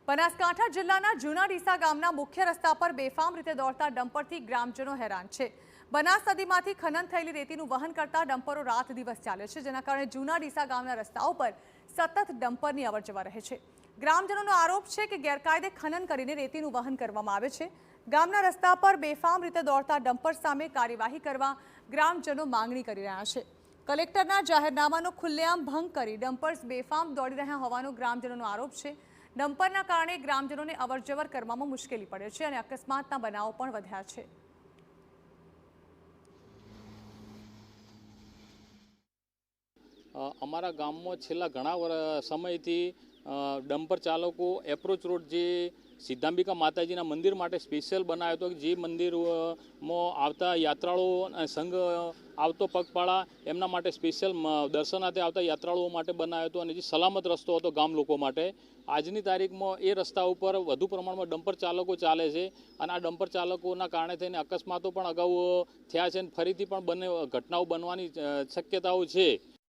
બનાસકાંઠા જિલ્લાના જૂના ડીસા ગામના મુખ્ય રસ્તા પર બેફામ રીતે દોડતા ડમ્પરથી ગ્રામજનો હેરાન છે। બનાસ નદીમાંથી ખનન થયેલી રેતીનું વહન કરતા ડમ્પરો રાત દિવસ ચાલે છે, જેના કારણે જૂના ડીસા ગામના રસ્તાઓ પર સતત ડમ્પરની અવરજવર રહે છે। ગ્રામજનોનો આરોપ છે કે ગેરકાયદે ખનન કરીને રેતીનું વહન કરવામાં આવે છે। ગામના રસ્તા પર બેફામ રીતે દોડતા ડમ્પર સામે કાર્યવાહી કરવા ગ્રામજનો માંગણી કરી રહ્યા છે। કલેક્ટરના જાહેરનામાનો ખુલ્લેઆમ ભંગ કરી ડમ્પર્સ બેફામ દોડી રહ્યા હોવાનો ગ્રામજનોનો આરોપ છે। ડમ્પરના કારણે ગ્રામજનોને અવરજવર કરવામાં મુશ્કેલી પડે છે અને અકસ્માતના બનાવો પણ વધ્યા છે। અમારા ગામમાં છેલ્લા ઘણા સમયથી ડમ્પર ચાલકો એપ્રોચ રોડ જે સિદ્ધાંબિકા માતાજીના મંદિર માટે સ્પેશિયલ બનાવ્યો હતો, જે મંદિરમાં આવતા યાત્રાળુઓ સંઘ આવતો પગપાળા એમના માટે સ્પેશિયલ દર્શનાર્થે આવતા યાત્રાળુઓ માટે બનાવ્યો હતો અને જે સલામત રસ્તો હતો ગામ લોકો માટે। આજની તારીખમાં એ રસ્તા ઉપર વધુ પ્રમાણમાં ડમ્પર ચાલકો ચાલે છે અને આ ડમ્પર ચાલકોના કારણે થઈને અકસ્માતો પણ અગાઉ થયા છે અને ફરીથી પણ ઘટનાઓ બનવાની શક્યતાઓ છે।